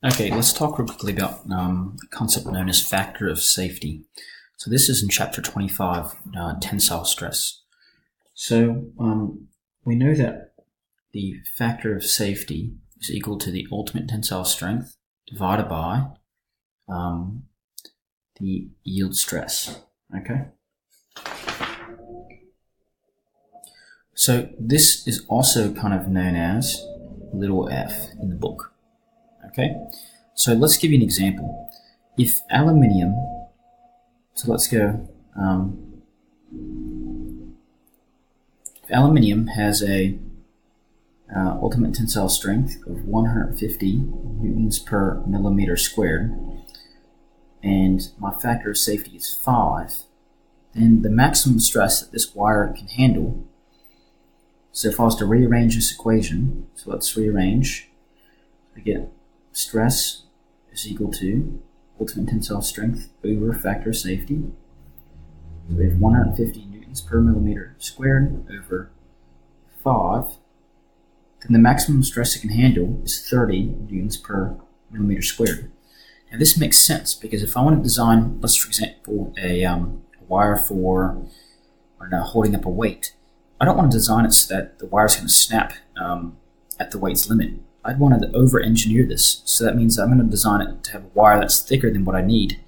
Okay, let's talk real quickly about a concept known as factor of safety. So this is in chapter 25, tensile stress. So we know that the factor of safety is equal to the ultimate tensile strength divided by the yield stress. Okay. So this is also kind of known as little f in the book. Okay, so let's give you an example. If aluminium, so let's go, if aluminium has a ultimate tensile strength of 150 newtons per millimeter squared, and my factor of safety is 5, then the maximum stress that this wire can handle, so if I was to rearrange this equation, so let's rearrange, we get stress is equal to ultimate tensile strength over factor of safety. So we have 150 newtons per millimeter squared over 5. Then the maximum stress it can handle is 30 newtons per millimeter squared. Now this makes sense because if I want to design, let's for example, a wire for holding up a weight, I don't want to design it so that the wire is going to snap at the weight's limit. I'd want to over-engineer this, so that means I'm going to design it to have a wire that's thicker than what I need.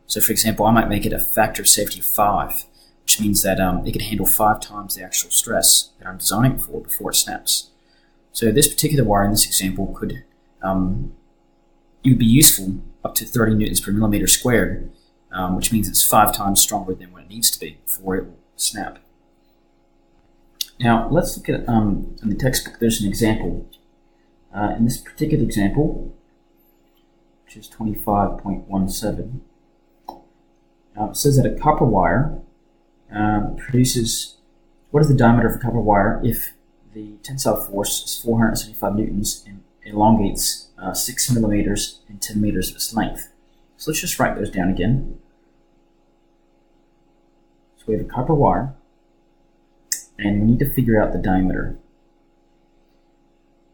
So for example, I might make it a factor of safety of 5, which means that it can handle 5 times the actual stress that I'm designing it for before it snaps. So this particular wire in this example could it would be useful up to 30 newtons per millimeter squared, which means it's 5 times stronger than what it needs to be before it will snap. Now let's look at in the textbook. There's an example. In this particular example, which is 25.17, it says that a copper wire produces, what is the diameter of a copper wire if the tensile force is 475 newtons and elongates 6 millimeters and 10 meters of its length. So let's just write those down again. So we have a copper wire, and we need to figure out the diameter.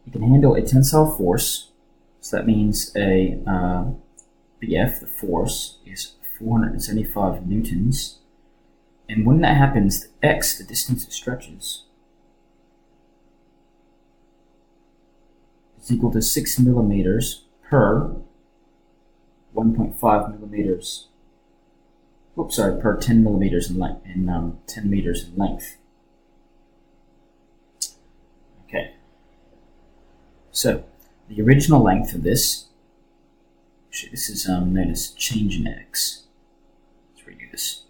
It can handle a tensile force, so that means the F, the force, is 475 newtons. And when that happens, the X, the distance it stretches, is equal to 6 millimeters per 1.5 millimeters, per 10 millimeters in length, and 10 meters in length. Okay. So, the original length of this, actually this is known as change in X. Let's redo this.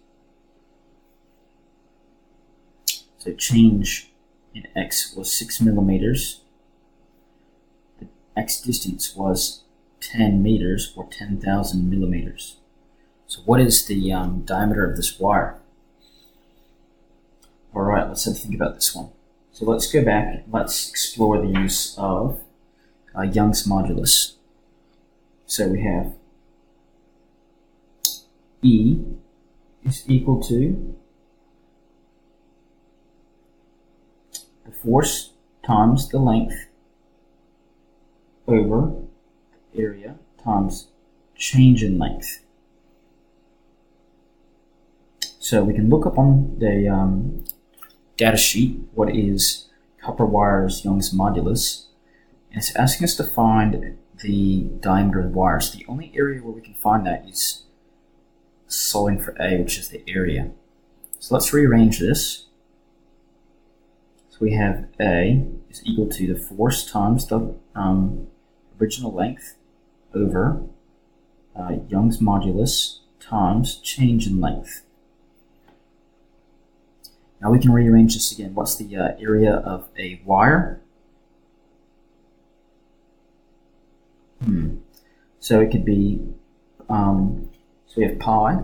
So change in X was 6 millimeters. The X distance was 10 meters or 10,000 millimeters. So what is the diameter of this wire? Alright, let's have a think about this one. So let's go back, let's explore the use of Young's modulus. So we have E is equal to the force times the length over the area times change in length. So we can look up on the data sheet what is copper wire's Young's modulus. And it's asking us to find the diameter of the wire. So the only area where we can find that is solving for A, which is the area. So let's rearrange this. So we have A is equal to the force times the original length over Young's modulus times change in length. Now we can rearrange this again. What's the area of a wire? So it could be, so we have pi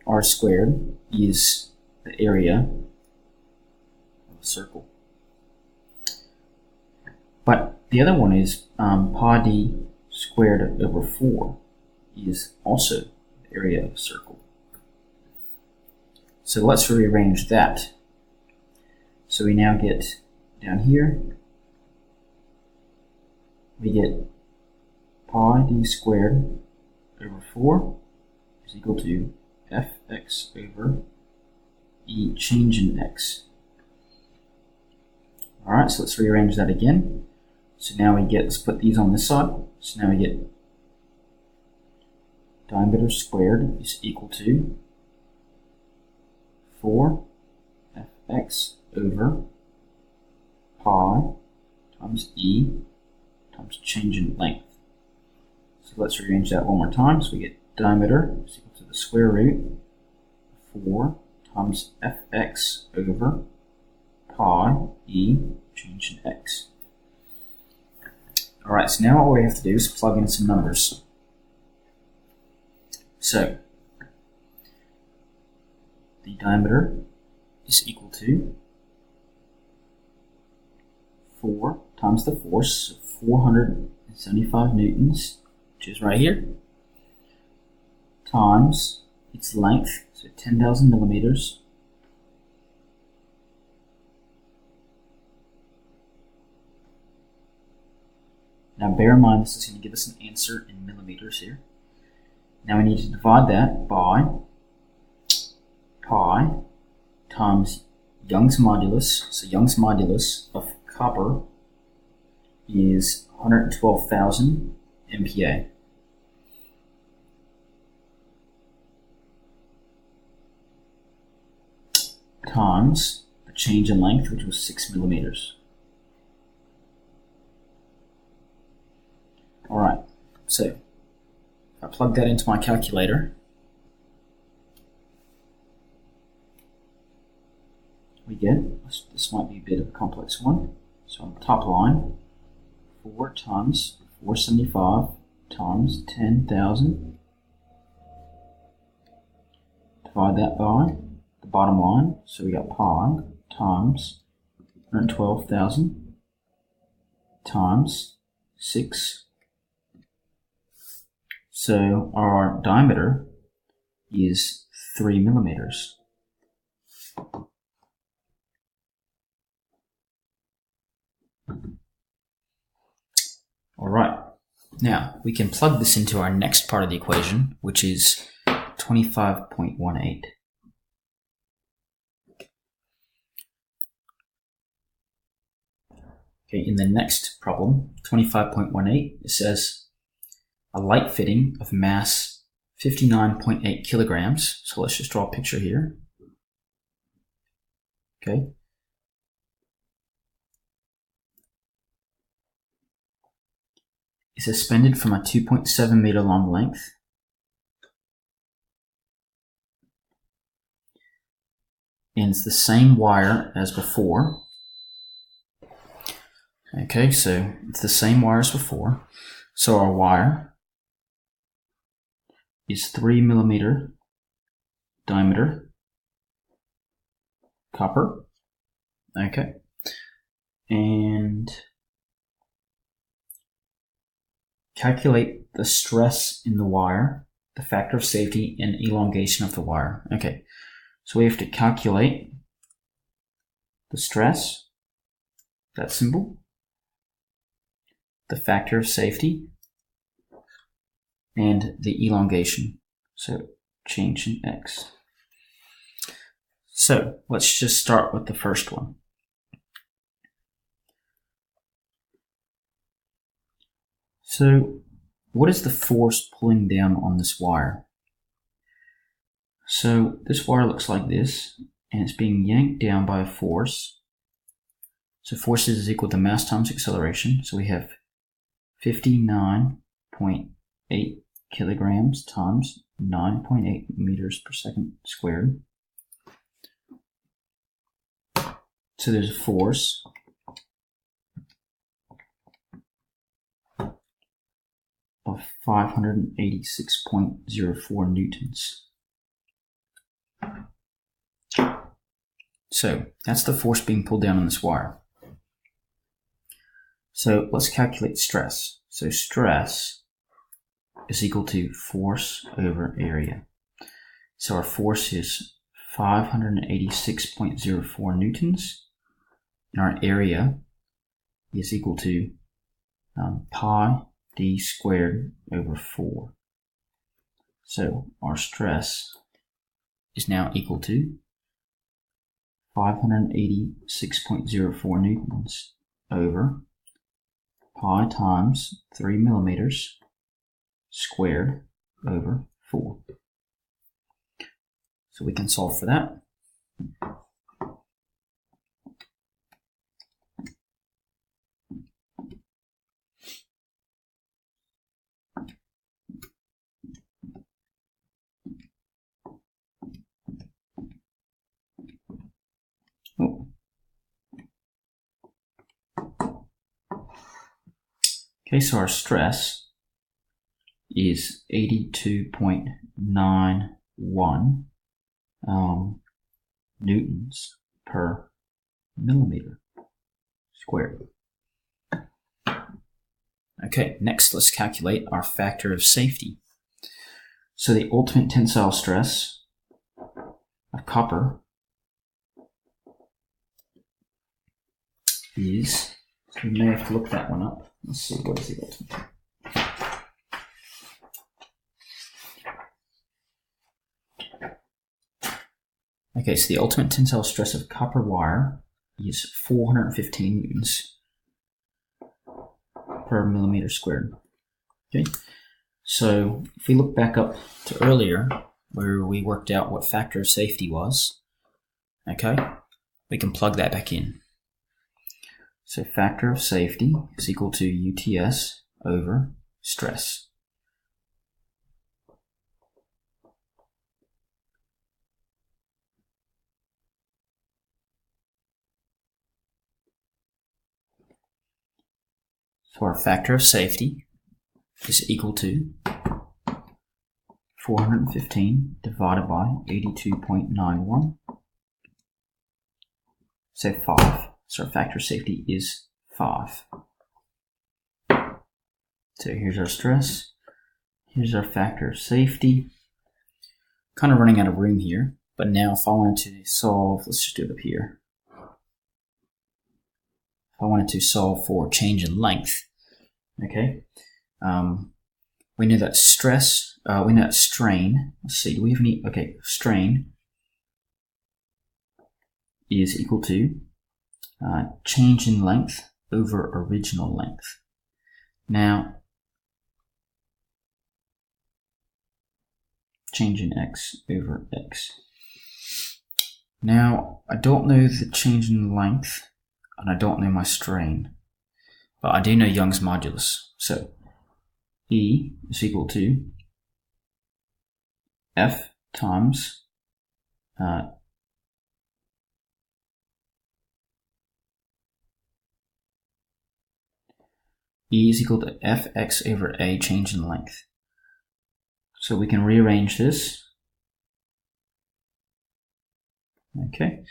r squared is the area of a circle. But the other one is pi d squared over 4 is also the area of a circle. So let's rearrange that. So we now get down here we get pi d squared over 4 is equal to fx over e change in x. Alright, so let's rearrange that again. So now we get, let's put these on this side. So now we get diameter squared is equal to 4 fx over pi times e times change in length. So let's rearrange that one more time. So we get diameter is equal to the square root of 4 times fx over pi e change in x. Alright, so now all we have to do is plug in some numbers. So the diameter is equal to 4 times the force, so 475 newtons, which is right here, times its length, so 10,000 millimeters, now bear in mind this is going to give us an answer in millimeters here. Now we need to divide that by pi times Young's modulus. So Young's modulus of copper is 112,000 MPa. Times the change in length, which was 6 millimeters. Alright, so if I plug that into my calculator, we get, this might be a bit of a complex one, so on the top line, 4 times 475 times 10,000, divide that by the bottom line, so we got pi times 112,000 times 6. So our diameter is 3 millimeters. Alright, now we can plug this into our next part of the equation, which is 25.18. Okay, in the next problem, 25.18, it says a light fitting of mass 59.8 kilograms. So let's just draw a picture here. Okay. Is suspended from a 2.7 meter long length and it's the same wire as before. Okay, so it's the same wire as before. So our wire is 3 millimeter diameter copper. Okay, and calculate the stress in the wire, the factor of safety, and elongation of the wire. Okay, so we have to calculate the stress, that symbol, the factor of safety, and the elongation, so change in x. So let's just start with the first one. So what is the force pulling down on this wire? So this wire looks like this, and it's being yanked down by a force. So force is equal to mass times acceleration. So we have 59.8 kilograms times 9.8 meters per second squared. So there's a force of 586.04 newtons. So that's the force being pulled down on this wire. So let's calculate stress. So stress is equal to force over area. So our force is 586.04 newtons, and our area is equal to pi d squared over 4. So our stress is now equal to 586.04 newtons over pi times 3 millimeters squared over 4. So we can solve for that. Oh. Okay, so our stress is 82.91 newtons per millimeter squared. Okay, next let's calculate our factor of safety. So the ultimate tensile stress of copper is, so we may have to look that one up. Let's see, what is the ultimate? Okay, so the ultimate tensile stress of copper wire is 415 newtons per millimeter squared. Okay, so if we look back up to earlier where we worked out what factor of safety was, okay, we can plug that back in. So factor of safety is equal to UTS over stress. So our factor of safety is equal to 415 divided by 82.91. So 5. So our factor of safety is 5. So here's our stress. Here's our factor of safety. Kind of running out of room here, but now if I wanted to solve, let's just do it up here. If I wanted to solve for change in length, okay, we know that stress, we know that strain, let's see, do we have any, okay, strain is equal to change in length over original length. Now, change in x over x. Now, I don't know the change in length, and I don't know my strain, but I do know Young's modulus. So, E is equal to F times E is equal to Fx over A change in length. So we can rearrange this. Okay,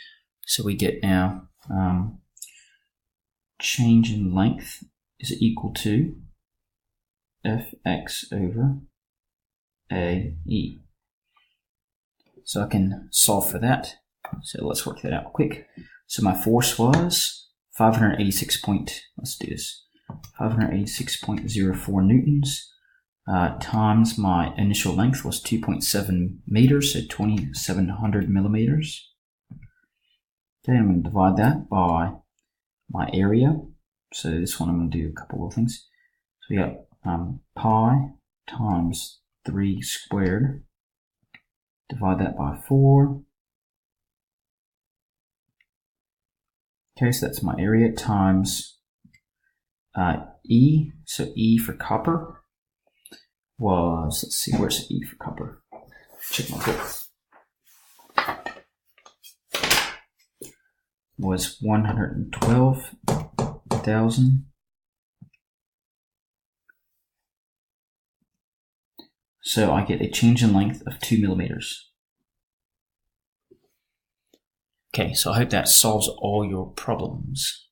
so we get now change in length is equal to Fx over AE. So I can solve for that. So let's work that out quick. So my force was 586.04 newtons times my initial length was 2.7 meters, so 2,700 millimeters. Okay, I'm going to divide that by my area. So this one I'm going to do a couple of things. So we got pi times 3 squared. Divide that by 4. Okay, so that's my area times E. So E for copper was, let's see, where's E for copper? Check my book. Was 112,000. So I get a change in length of 2 millimeters. Okay, so I hope that solves all your problems.